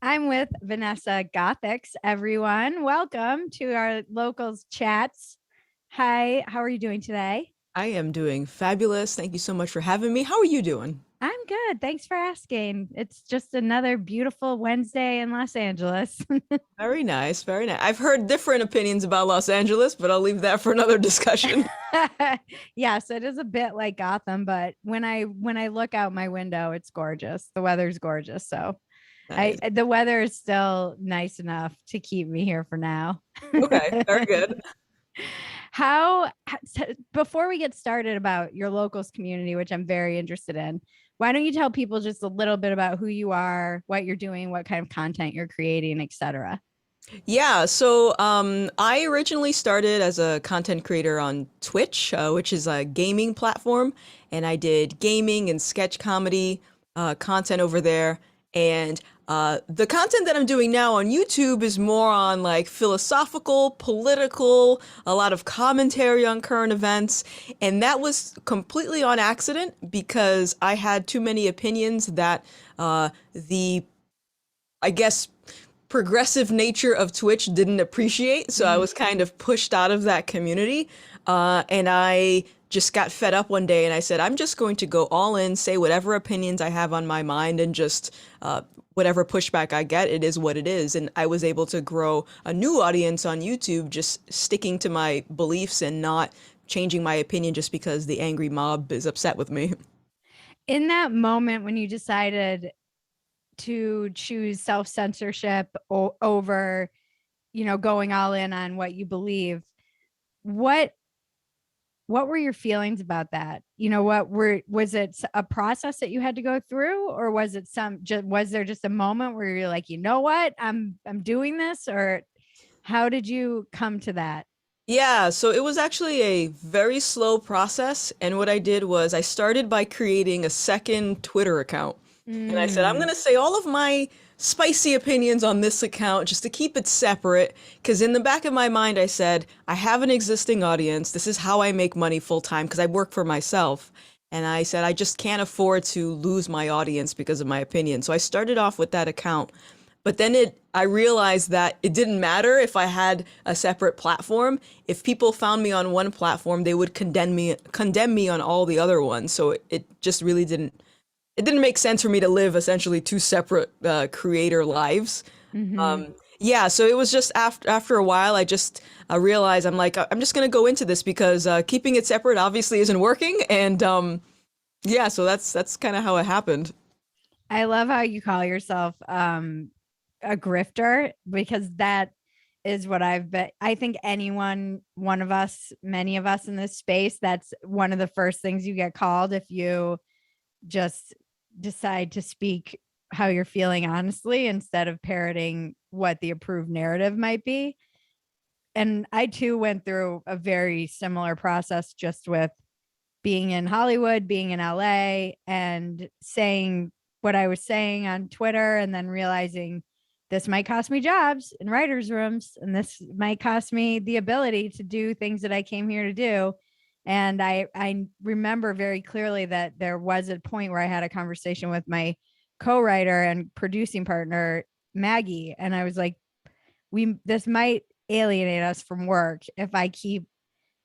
I'm with Vanessa Gothix, everyone. Welcome to our locals chats. Hi, how are you doing today? I am doing fabulous. Thank you so much for having me. How are you doing? I'm good. Thanks for asking. It's just another beautiful Wednesday in Los Angeles. Very nice, very nice. I've heard different opinions about Los Angeles, but I'll leave that for another discussion. Yes, it is a bit like Gotham, but when I look out my window, it's gorgeous. The weather's gorgeous. So I Nice. the weather is still nice enough to keep me here for now. Okay, very good. How, before we get started about your locals community, which I'm very interested in, why don't you tell people just a little bit about who you are, what you're doing, what kind of content you're creating, etc. I originally started as a content creator on Twitch, which is a gaming platform, and I did gaming and sketch comedy content over there. And the content that I'm doing now on YouTube is more on like philosophical, political, a lot of commentary on current events. And that was completely on accident because I had too many opinions that the I guess progressive nature of Twitch didn't appreciate. So I Mm. was kind of pushed out of that community. And I just got fed up one day and I said, I'm just going to go all in, say whatever opinions I have on my mind, and just whatever pushback I get, it is what it is. And I was able to grow a new audience on YouTube, just sticking to my beliefs and not changing my opinion just because the angry mob is upset with me. In that moment when you decided to choose self-censorship over, going all in on what you believe, what what were your feelings about that? Was it a process that you had to go through, or was it was there just a moment where you're like, what, I'm doing this, or how did you come to that? Yeah, so it was actually a very slow process. And what I did was I started by creating a second Twitter account. And I said, I'm Mm, going to say all of my spicy opinions on this account just to keep it separate. Because in the back of my mind, I said, I have an existing audience. This is how I make money full time because I work for myself. And I said, I just can't afford to lose my audience because of my opinion. So I started off with that account. But then I realized that it didn't matter if I had a separate platform. If people found me on one platform, they would condemn me on all the other ones. So it just really it didn't make sense for me to live essentially two separate creator lives. mm-hmm. Yeah, so it was just after a while, I just realized I'm like I'm just gonna go into this because keeping it separate obviously isn't working, and yeah, so that's kind of how it happened. I love how you call yourself a grifter, because that is what I've been. I think one of us, many of us in this space, that's one of the first things you get called if you just decide to speak how you're feeling honestly instead of parroting what the approved narrative might be. And I too went through a very similar process, just with being in Hollywood, being in LA, and saying what I was saying on Twitter, and then realizing this might cost me jobs in writers' rooms, and this might cost me the ability to do things that I came here to do. And I remember very clearly that there was a point where I had a conversation with my co-writer and producing partner, Maggie, and I was like, we this might alienate us from work if I keep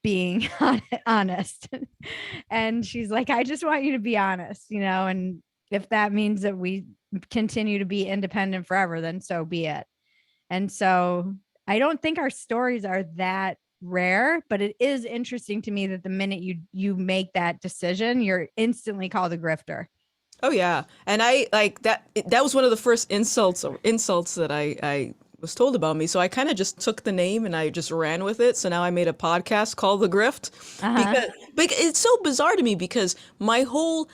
being honest. And she's like, I just want you to be honest, and if that means that we continue to be independent forever, then so be it. And so I don't think our stories are that rare, but it is interesting to me that the minute you make that decision, you're instantly called a grifter. Oh yeah, and I like that. That was one of the first insults that I was told about me. So I kind of just took the name and I just ran with it. So now I made a podcast called The Grift Uh-huh. because it's so bizarre to me because my whole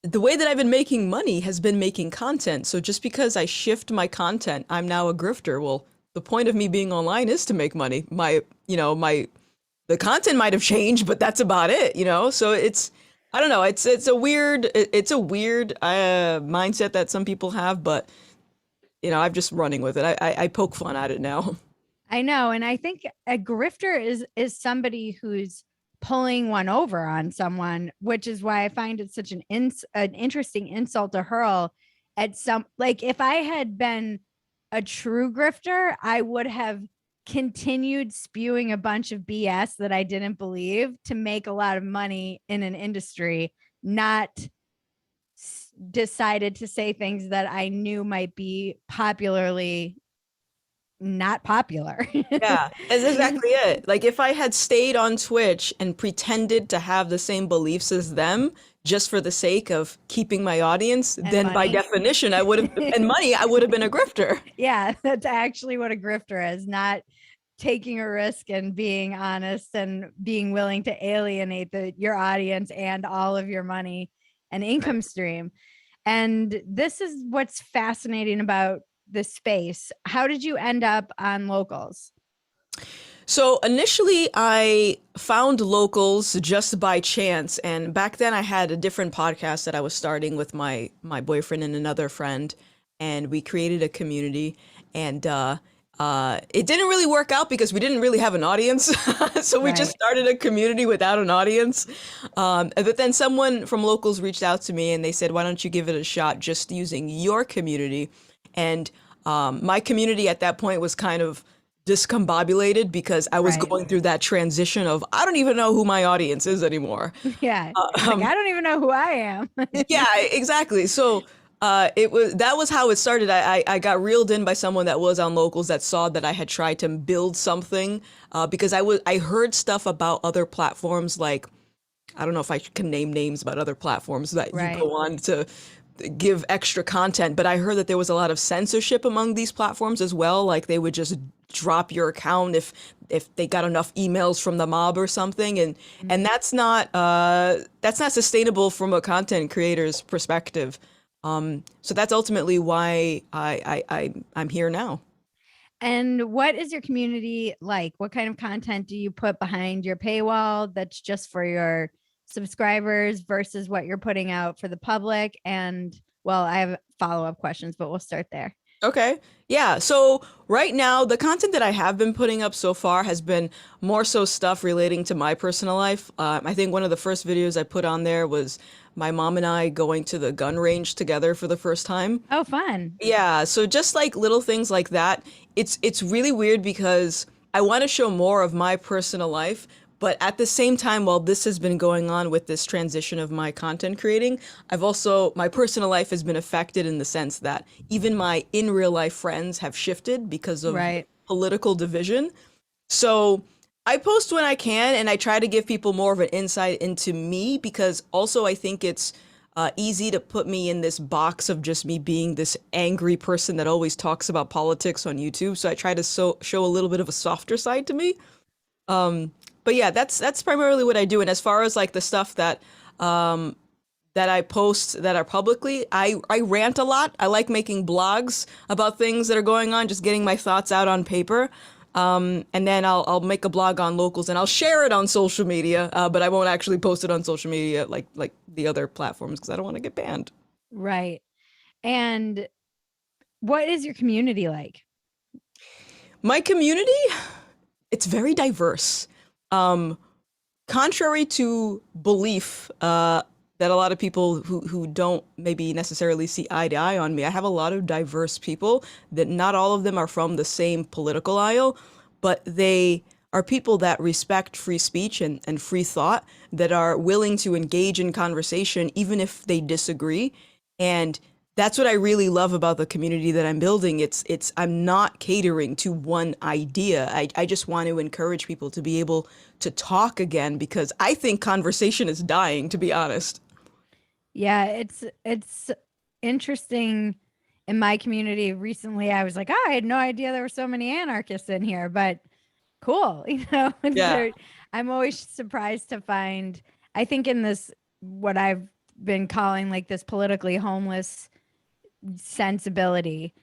the way that I've been making money has been making content. So just because I shift my content, I'm now a grifter. Well, the point of me being online is to make money. My the content might have changed, but that's about it. So I don't know, it's a weird mindset that some people have, but I'm just running with it. I poke fun at it now. I know, and I think a grifter is somebody who's pulling one over on someone, which is why I find it such an interesting insult to hurl at some, like, if I had been a true grifter, I would have continued spewing a bunch of BS that I didn't believe to make a lot of money in an industry, not decided to say things that I knew might be popularly not popular. Yeah, that's exactly it. Like if I had stayed on Twitch and pretended to have the same beliefs as them just for the sake of keeping my audience, And then by money. definition I would have, and money, I would have been a grifter. Yeah, that's actually what a grifter is, not taking a risk and being honest and being willing to alienate your audience and all of your money and income stream. And this is what's fascinating about the space. How did you end up on locals? So initially, I found locals just by chance, and back then I had a different podcast that I was starting with my boyfriend and another friend, and we created a community, and it didn't really work out because we didn't really have an audience, so we just Right. started a community without an audience. But then someone from locals reached out to me and they said, "Why don't you give it a shot just using your community?" And my community at that point was kind of discombobulated because I was Right. going through that transition of I don't even know who my audience is anymore. Yeah. Uh, It's like, um, I don't even know who I am. yeah, exactly. So it was that was how it started. I got reeled in by someone that was on locals that saw that I had tried to build something because I heard stuff about other platforms like I don't know if I can name names about other platforms that you Right. go on to give extra content, but I heard that there was a lot of censorship among these platforms as well. Like they would just drop your account if they got enough emails from the mob or something, and Mhm. that's not sustainable from a content creator's perspective. So that's ultimately why I'm here now. And what is your community like? What kind of content do you put behind your paywall that's just for your subscribers versus what you're putting out for the public? And well, I have follow-up questions, but we'll start there. Okay. Yeah. So right now, the content that I have been putting up so far has been more so stuff relating to my personal life. I think one of the first videos I put on there was my mom and I going to the gun range together for the first time. Oh, fun. Yeah, so just like little things like that, it's really weird because I want to show more of my personal life, but at the same time, while this has been going on with this transition of my content creating, I've also my personal life has been affected in the sense that even my in real life friends have shifted because of Right. political division. So I post when I can, and I try to give people more of an insight into me because also I think it's easy to put me in this box of just me being this angry person that always talks about politics on YouTube. So I try to show a little bit of a softer side to me. But yeah, that's primarily what I do. And as far as like the stuff that I post that are publicly, I rant a lot. I like making blogs about things that are going on, just getting my thoughts out on paper. And then I'll make a blog on locals and I'll share it on social media, but I won't actually post it on social media like the other platforms because I don't want to get banned. Right. And what is your community like? My community, it's very diverse. Um, Contrary to belief, that a lot of people who don't maybe necessarily see eye to eye on me, I have a lot of diverse people that not all of them are from the same political aisle, but they are people that respect free speech and free thought, that are willing to engage in conversation even if they disagree. And that's what I really love about the community that I'm building. It's I'm not catering to one idea. I just want to encourage people to be able to talk again because I think conversation is dying, to be honest. Yeah, it's interesting. In my community recently, I was like, oh, I had no idea there were so many anarchists in here, but cool. Yeah. I'm always surprised to find, I think in this, what I've been calling like this politically homeless sensibility,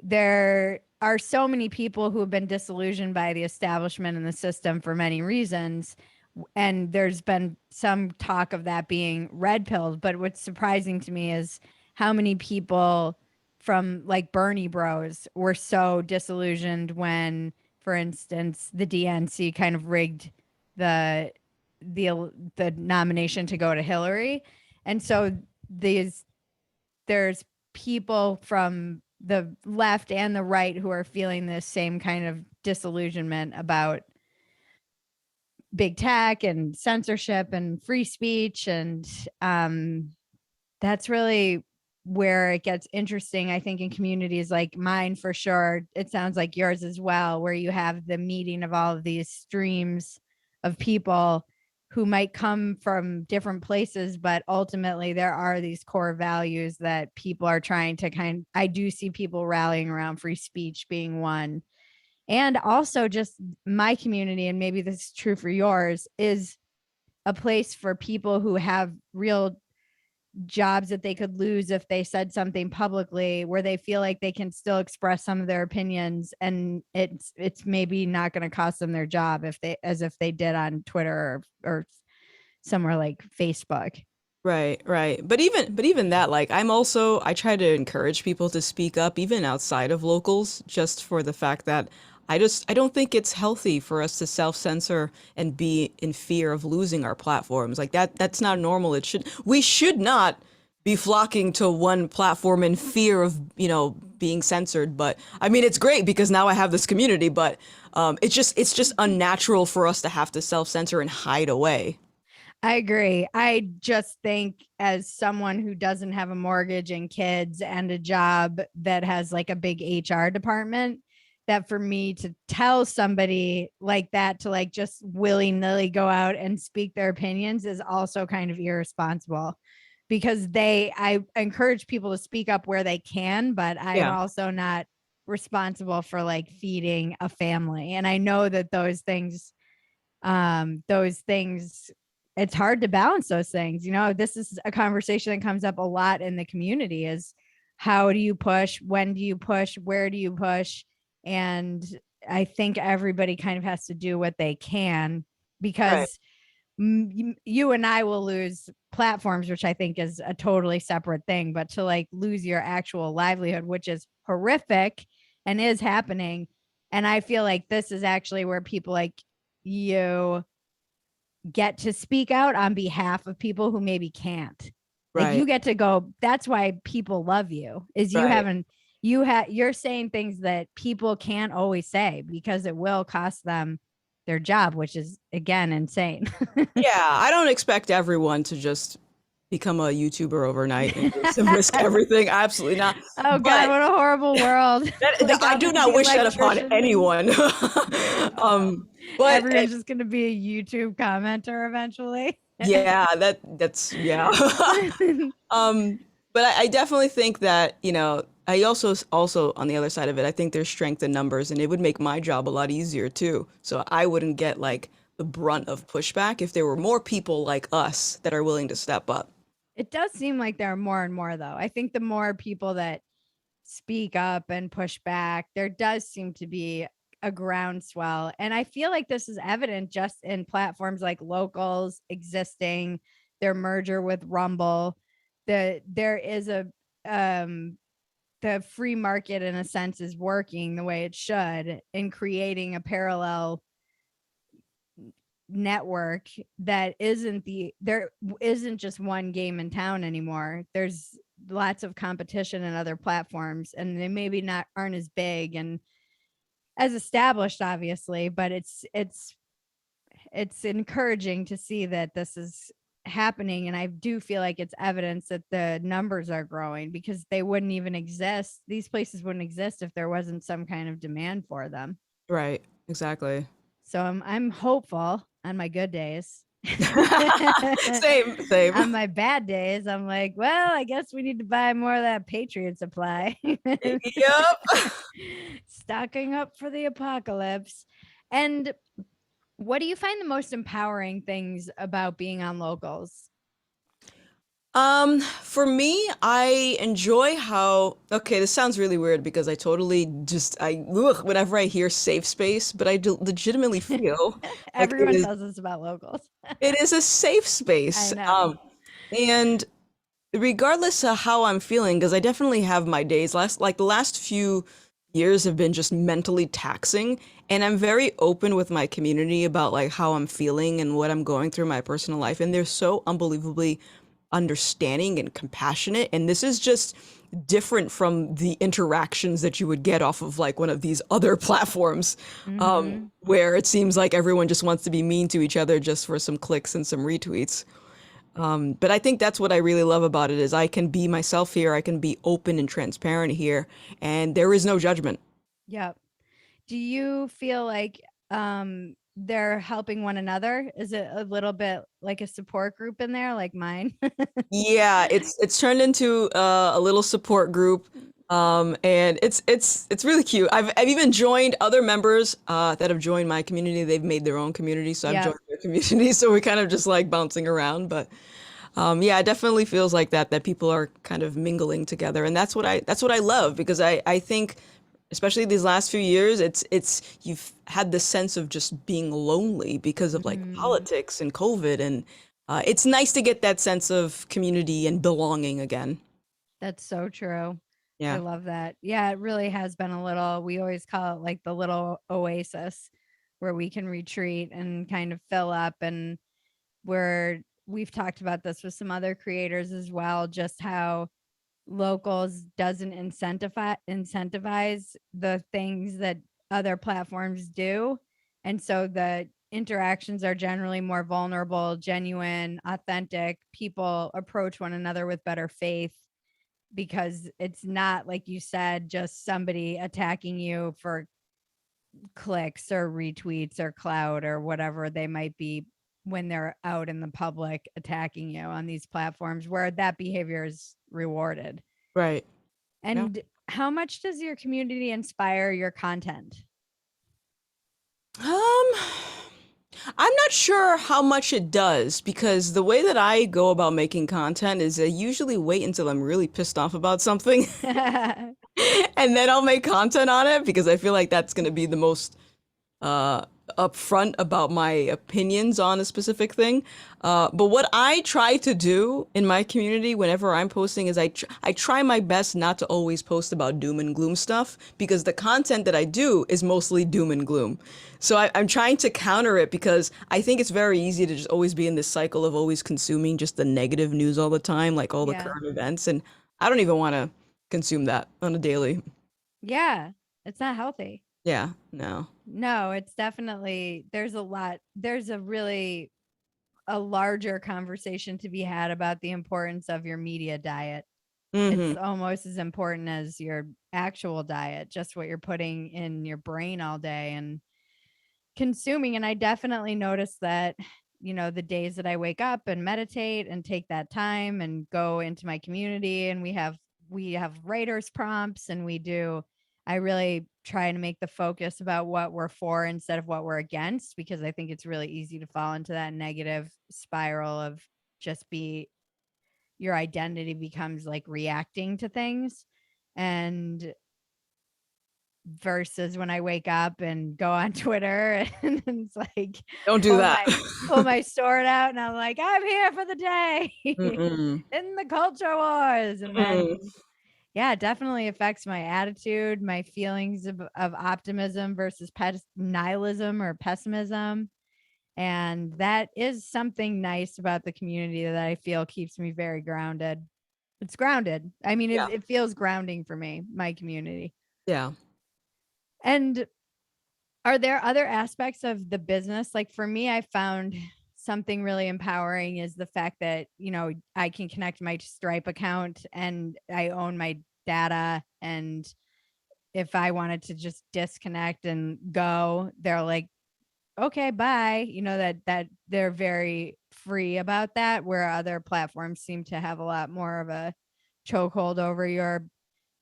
there are so many people who have been disillusioned by the establishment and the system for many reasons. And there's been some talk of that being red pilled. But what's surprising to me is how many people from like Bernie bros were so disillusioned when, for instance, the DNC kind of rigged the the nomination to go to Hillary. And so these there's people from the left and the right who are feeling this same kind of disillusionment about big tech and censorship and free speech. And that's really where it gets interesting, I think, in communities like mine, for sure. It sounds like yours as well, where you have the meeting of all of these streams of people who might come from different places, but ultimately there are these core values that people are trying to I do see people rallying around free speech being one. And also just my community, and maybe this is true for yours, is a place for people who have real jobs that they could lose if they said something publicly, where they feel like they can still express some of their opinions, and it's maybe not going to cost them their job if they as if they did on Twitter or somewhere like Facebook. Right, right. But even that, like I try to encourage people to speak up even outside of locals, just for the fact that I don't think it's healthy for us to self-censor and be in fear of losing our platforms. Like that's not normal. We should not be flocking to one platform in fear of, being censored. But I mean, it's great because now I have this community, but it's just unnatural for us to have to self-censor and hide away. I agree. I just think, as someone who doesn't have a mortgage and kids and a job that has like a big HR department, that for me to tell somebody like that to like just willy-nilly go out and speak their opinions is also kind of irresponsible, because I encourage people to speak up where they can, but I'm Yeah, also not responsible for like feeding a family. And I know that those things, it's hard to balance those things. This is a conversation that comes up a lot in the community: is how do you push, when do you push, where do you push? And I think everybody kind of has to do what they can, right, because you and I will lose platforms, which I think is a totally separate thing, but to like lose your actual livelihood, which is horrific and is happening. And I feel like this is actually where people like you get to speak out on behalf of people who maybe can't. Like, right, you get to go. That's why people love you, is you right. haven't you're saying things that people can't always say, because it will cost them their job, which is again insane. Yeah, I don't expect everyone to just become a YouTuber overnight and just risk everything. Absolutely not. Oh God, But what a horrible world. Like, I I'm do gonna not be wish that upon electricians. anyone. But Everyone's just gonna be a YouTube commenter eventually. yeah, that's yeah. Um, but I definitely think that, I also on the other side of it, I think there's strength in numbers, and it would make my job a lot easier too. So I wouldn't get like the brunt of pushback if there were more people like us that are willing to step up. It does seem like there are more and more, though. I think the more people that speak up and push back, there does seem to be a groundswell. And I feel like this is evident just in platforms like Locals existing, their merger with Rumble. There is um the free market, in a sense, is working the way it should in creating a parallel network that there isn't just one game in town anymore. There's lots of competition in other platforms, and they maybe not aren't as big and as established, obviously, but it's encouraging to see that this is happening. And I do feel like it's evidence that the numbers are growing, because they wouldn't even exist these places wouldn't exist if there wasn't some kind of demand for them. Right, exactly. So I'm hopeful on my good days. Same, same. On my bad days, I'm like, well, I guess we need to buy more of that Patriot supply. Yep. Stocking up for the apocalypse. And what do you find the most empowering things about being on Locals? For me, I enjoy how, okay, this sounds really weird because I totally just, whenever I hear safe space, but legitimately feel like Everyone says this about Locals. it is a safe I space. know. And regardless of how I'm feeling, because I definitely have my days, the last few years have been just mentally taxing, and I'm very open with my community about like how I'm feeling and what I'm going through in my personal life, and they're so unbelievably understanding and compassionate. And this is just different from the interactions that you would get off of like one of these other platforms, Mm-hmm. where it seems like everyone just wants to be mean to each other just for some clicks and some retweets. But I think that's what I really love about it is I can be myself here. I can be open and transparent here, and there is no judgment. Yep. Do you feel like they're helping one another? Is it a little bit like a support group in there, like mine? Yeah, it's turned into a little support group, and it's really cute. I've even joined other members that have joined my community. They've made their own community, so I've Yep. joined their community. So we're kind of just like bouncing around, but yeah, it definitely feels like that people are kind of mingling together, and that's what I love because I think, especially these last few years, it's you've had this sense of just being lonely because of like Mhm. politics and COVID, and it's nice to get that sense of community and belonging again. That's so true. I Yeah, love that. Yeah, it really has been a little, we always call it like the little oasis where we can retreat and kind of fill up. And where we've talked about this with some other creators as well, just how locals doesn't incentivize the things that other platforms do. And so the interactions are generally more vulnerable, genuine, authentic. People approach one another with better faith because it's not, like you said, just somebody attacking you for clicks or retweets or clout or whatever they might be when they're out in the public attacking you on these platforms where that behavior is rewarded. right. Yeah. And how much does your community inspire your content? Um, I'm not sure how much it does because the way that I go about making content is I usually wait until I'm really pissed off about something and then I'll make content on it because I feel like that's going to be the most uh, upfront about my opinions on a specific thing. But what I try to do in my community whenever I'm posting is I try my best not to always post about doom and gloom stuff because the content that I do is mostly doom and gloom. So I'm trying to counter it because I think it's very easy to just always be in this cycle of always consuming just the negative news all the time, like all the Yeah. current events. And I don't even want to consume that on a daily. Yeah. It's not healthy. Yeah, no. No, it's definitely, there's a lot, there's a really a larger conversation to be had about the importance of your media diet. Hmm. It's almost as important as your actual diet, just what you're putting in your brain all day and consuming. And I definitely notice that, the days that I wake up and meditate and take that time and go into my community, and we have writers prompts, and I really try to make the focus about what we're for instead of what we're against, because I think it's really easy to fall into that negative spiral of just be your identity becomes like reacting to things. And versus when I wake up and go on Twitter and it's like Don't do pull that. my pull my sword out and I'm like, I'm here for the day Mm-mm. in the culture wars. And Mm. then yeah, it definitely affects my attitude, my feelings of optimism versus nihilism or pessimism. And that is something nice about the community that I feel keeps me very grounded. It's grounded. I mean, Yeah. it feels grounding for me, my community. Yeah. And are there other aspects of the business? Like for me, I found something really empowering is the fact that, I can connect my Stripe account and I own my data. And if I wanted to just disconnect and go, they're like, okay, bye. That they're very free about that, where other platforms seem to have a lot more of a chokehold over your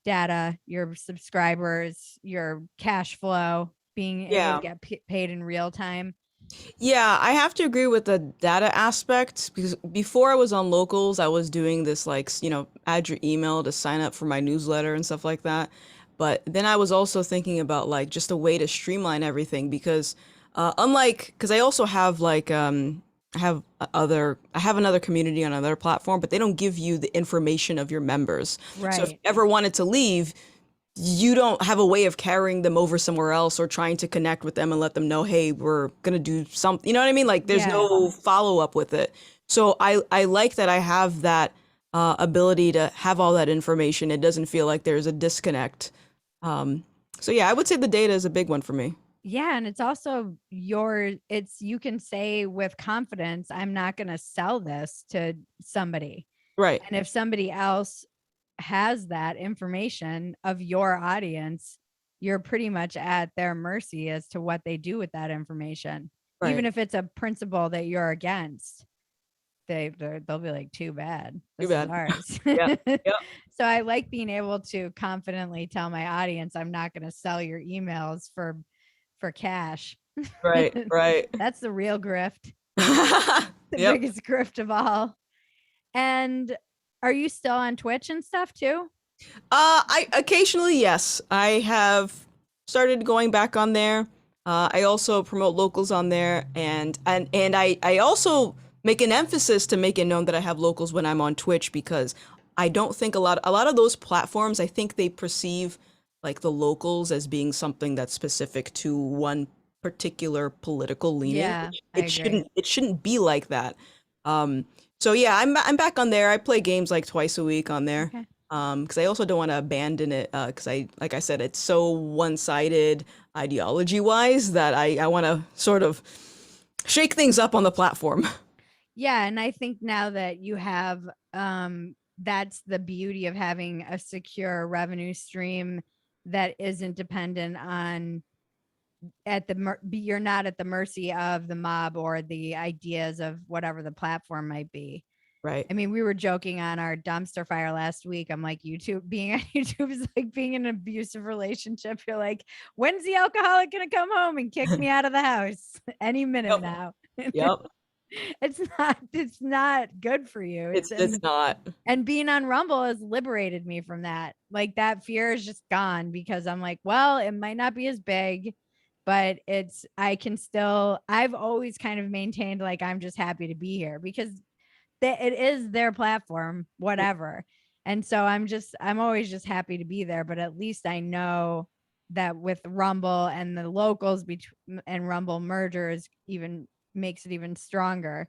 data, your subscribers, your cash flow, being able to Yeah. get paid in real time. Yeah, I have to agree with the data aspect because before I was on Locals, I was doing this like, add your email to sign up for my newsletter and stuff like that. But then I was also thinking about like just a way to streamline everything because because I also have like I have another community on another platform, but they don't give you the information of your members. So if you Right. ever wanted to leave, you don't have a way of carrying them over somewhere else or trying to connect with them and let them know, hey, we're gonna do something. You know what I mean? Like there's Yeah. no follow up with it. So I like that I have that ability to have all that information. It doesn't feel like there's a disconnect. Um, so yeah, I would say the data is a big one for me. Yeah, and it's also it's you can say with confidence, I'm not going to sell this to somebody. Right, And if somebody else has that information of your audience, you're pretty much at their mercy as to what they do with that information. Even right. if it's a principle that you're against, they'll be like, too bad. Too This is bad. ours. Yep, yep. So I like being able to confidently tell my audience, I'm not going to sell your emails for cash. Right, right. That's the real grift, the Yep. biggest grift of all. And are you still on Twitch and stuff too? I occasionally, yes, I have started going back on there. I also promote locals on there, and I also make an emphasis to make it known that I have locals when I'm on Twitch because I don't think a lot of those platforms, I think they perceive like the locals as being something that's specific to one particular political leaning, Yeah, which I agree. it shouldn't be like that. Um, so yeah, I'm back on there. I play games like twice a week on there. Okay. Because I also don't want to abandon it. Because like I said, it's so one-sided ideology-wise that I want to sort of shake things up on the platform. Yeah, and I think now that you have that's the beauty of having a secure revenue stream that isn't dependent on you're not at the mercy of the mob or the ideas of whatever the platform might be. Right. I mean, we were joking on our dumpster fire last week. I'm like, YouTube being on YouTube is like being in an abusive relationship. You're like, when's the alcoholic gonna come home and kick me out of the house? Any minute Yep. now. Yep. It's not good for you. It's not. And being on Rumble has liberated me from that. Like that fear is just gone because I'm like, well, it might not be as big, but I can still, I've always kind of maintained like I'm just happy to be here because it is their platform, whatever. And so I'm always just happy to be there, but at least I know that with Rumble and the locals between and Rumble mergers even makes it even stronger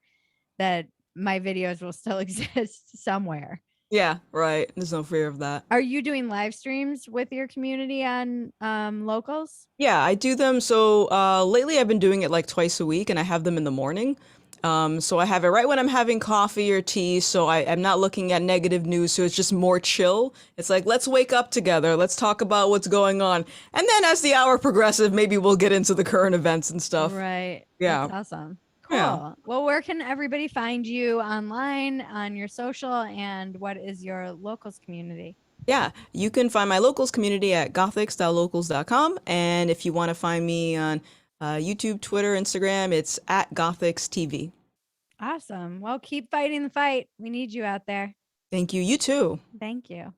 that my videos will still exist somewhere. Yeah. Right. There's no fear of that. Are you doing live streams with your community on locals? Yeah, I do them. So lately I've been doing it like twice a week and I have them in the morning. So I have it right when I'm having coffee or tea. So I'm not looking at negative news. So it's just more chill. It's like, let's wake up together. Let's talk about what's going on. And then as the hour progresses, maybe we'll get into the current events and stuff. Right. Yeah. That's awesome. Yeah. Cool. Well, where can everybody find you online on your social and what is your locals community? Yeah. You can find my locals community at gothix.locals.com. And if you want to find me on YouTube, Twitter, Instagram, it's at Gothix TV. Awesome. Well, keep fighting the fight. We need you out there. Thank you. You too. Thank you.